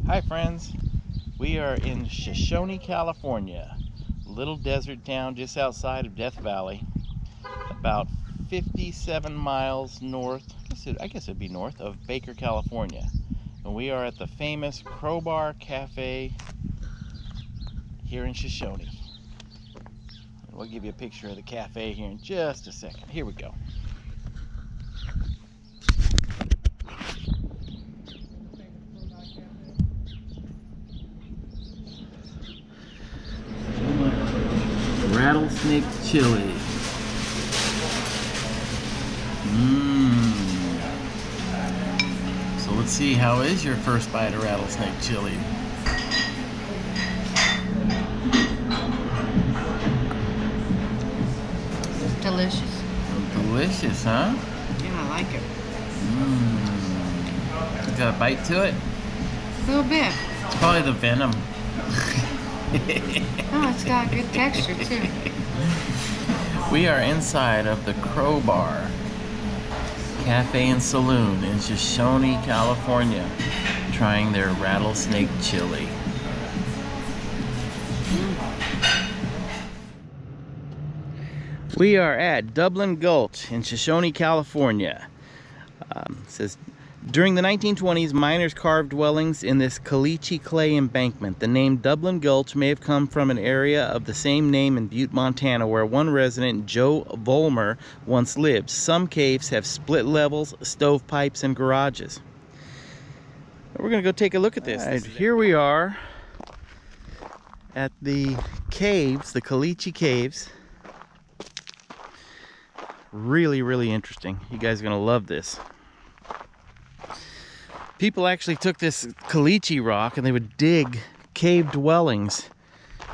Hi friends, we are in Shoshone, California, a little desert town just outside of Death Valley, about 57 miles north, I guess it'd be north of Baker, California. And we are at the famous Crowbar Cafe here in Shoshone. We'll give you a picture of the cafe here in just a second. Here we go. Rattlesnake Chili. So let's see, how is your first bite of rattlesnake chili? It's delicious. Delicious, huh? Yeah, I like it. Got a bite to it? A little bit. It's probably the venom. Oh, it's got good texture too. We are inside of the Crowbar Cafe and Saloon in Shoshone, California, trying their rattlesnake chili. We are at Dublin Gulch in Shoshone, California. It says, during the 1920s, miners carved dwellings in this Caliche clay embankment. The name Dublin Gulch may have come from an area of the same name in Butte, Montana, where one resident, Joe Vollmer, once lived. Some caves have split levels, stovepipes, and garages. We're going to go take a look at this. Right, here we are at the caves, the Caliche caves. Really, really interesting. You guys are going to love this. People actually took this caliche rock and they would dig cave dwellings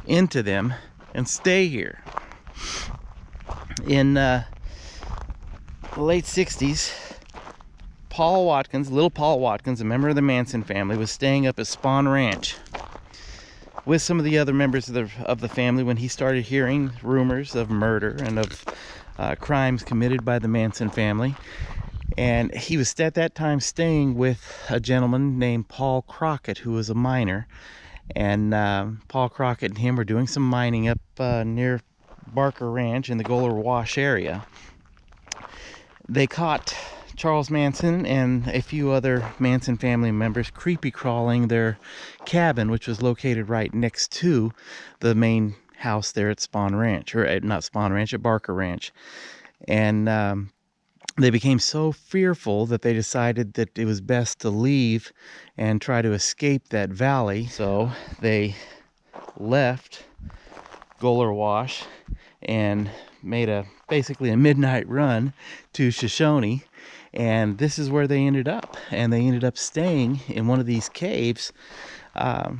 into them and stay here. In the late 60s, Paul Watkins, little Paul Watkins, a member of the Manson family, was staying up at Spawn Ranch with some of the other members of the family when he started hearing rumors of murder and of crimes committed by the Manson family. And he was at that time staying with a gentleman named Paul Crocket, who was a miner. And Paul Crocket and him were doing some mining up near Barker Ranch in the Goler Wash area. They caught Charles Manson and a few other Manson family members creepy crawling their cabin, which was located right next to the main house there at Spawn Ranch, or not Spawn Ranch, at Barker Ranch. And they became so fearful that they decided that it was best to leave and try to escape that valley. So they left Goler Wash and made basically a midnight run to Shoshone. And this is where they ended up. And they ended up staying in one of these caves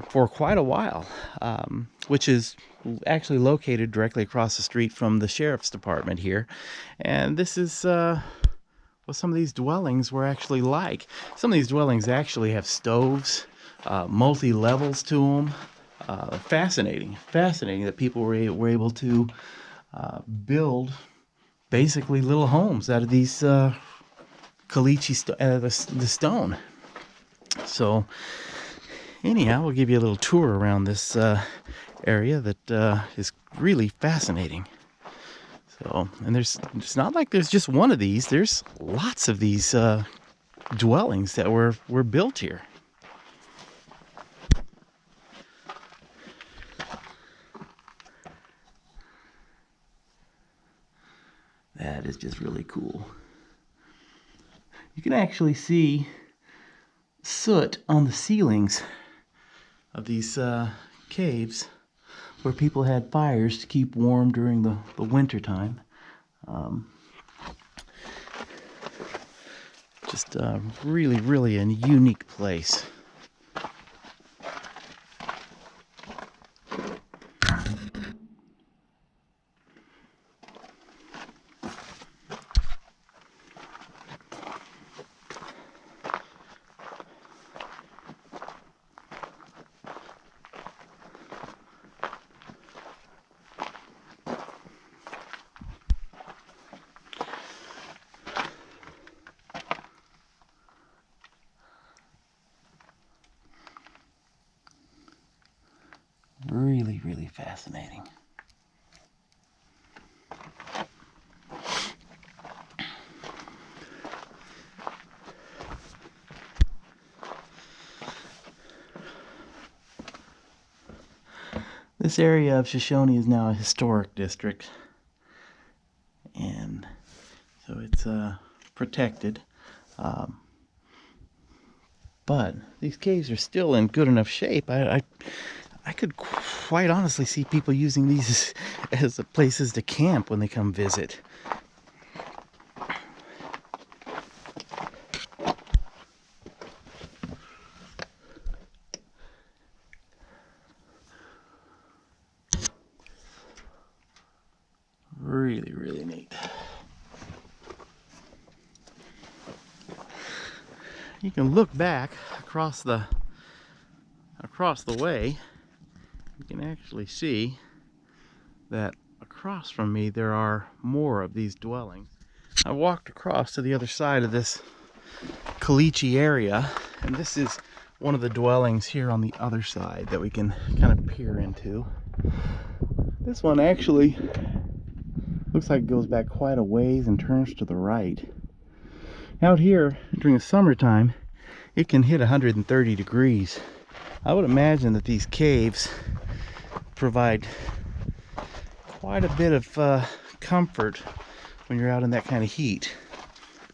for quite a while, which is actually located directly across the street from the sheriff's department here. And this is what some of these dwellings were actually like. Some of these dwellings actually have stoves, multi-levels to them. Fascinating that people were able to build basically little homes out of these caliche the stone. So anyhow, we'll give you a little tour around this area that is really fascinating. So, and it's not like there's just one of these. There's lots of these dwellings that were built here. That is just really cool. You can actually see soot on the ceilings of these caves where people had fires to keep warm during the winter time. Just really, really a unique place. really, really fascinating. This area of Shoshone is now a historic district, and so it's protected. But these caves are still in good enough shape. I could quite honestly see people using these as places to camp when they come visit. Really, really neat. You can look back across the way. You can actually see that across from me there are more of these dwellings. I walked across to the other side of this Caliche area, and this is one of the dwellings here on the other side that we can kind of peer into. This one actually looks like it goes back quite a ways and turns to the right. Out here during the summertime, it can hit 130 degrees. I would imagine that these caves provide quite a bit of comfort when you're out in that kind of heat.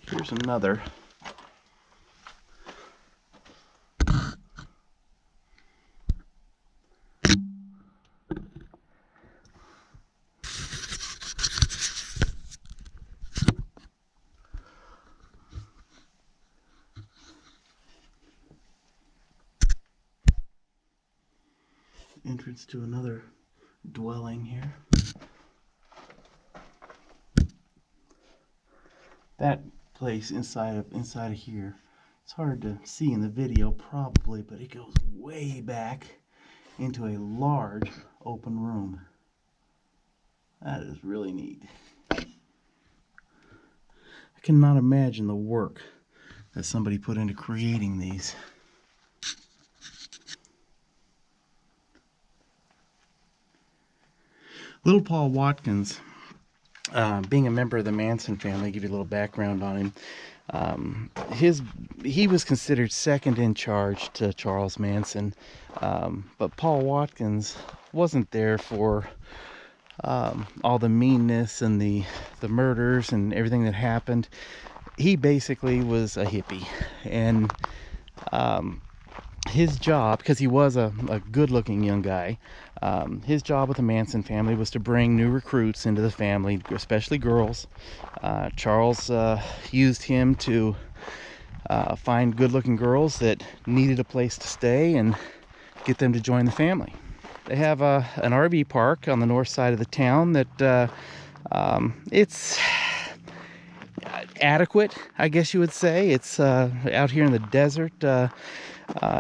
Here's another. Entrance to another dwelling here. That place inside of here, it's hard to see in the video probably, but it goes way back into a large open room. That is really neat. I cannot imagine the work that somebody put into creating these. Little Paul Watkins, being a member of the Manson family, give you a little background on him. He was considered second in charge to Charles Manson, but Paul Watkins wasn't there for all the meanness and the murders and everything that happened. He basically was a hippie, and his job, because he was a good-looking young guy, his job with the Manson family was to bring new recruits into the family, especially girls. Charles used him to find good-looking girls that needed a place to stay and get them to join the family. They have an RV park on the north side of the town that it's adequate, I guess you would say. It's out here in the desert.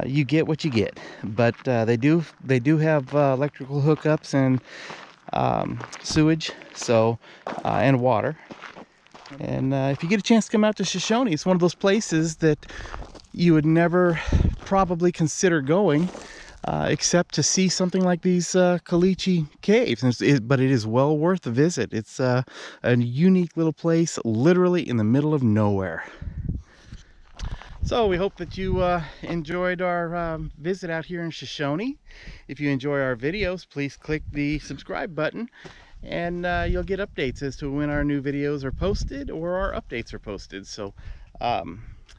You get what you get, but they do have electrical hookups and sewage, so and water. And if you get a chance to come out to Shoshone, it's one of those places that you would never probably consider going, except to see something like these Caliche caves. But it is well worth a visit. It's a unique little place, literally in the middle of nowhere. So we hope that you enjoyed our visit out here in Shoshone. If you enjoy our videos, please click the subscribe button, and you'll get updates as to when our new videos are posted or our updates are posted. So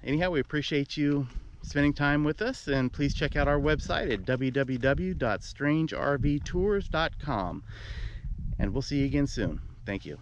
anyhow, we appreciate you spending time with us, and please check out our website at www.strangervtours.com, and we'll see you again soon. Thank you.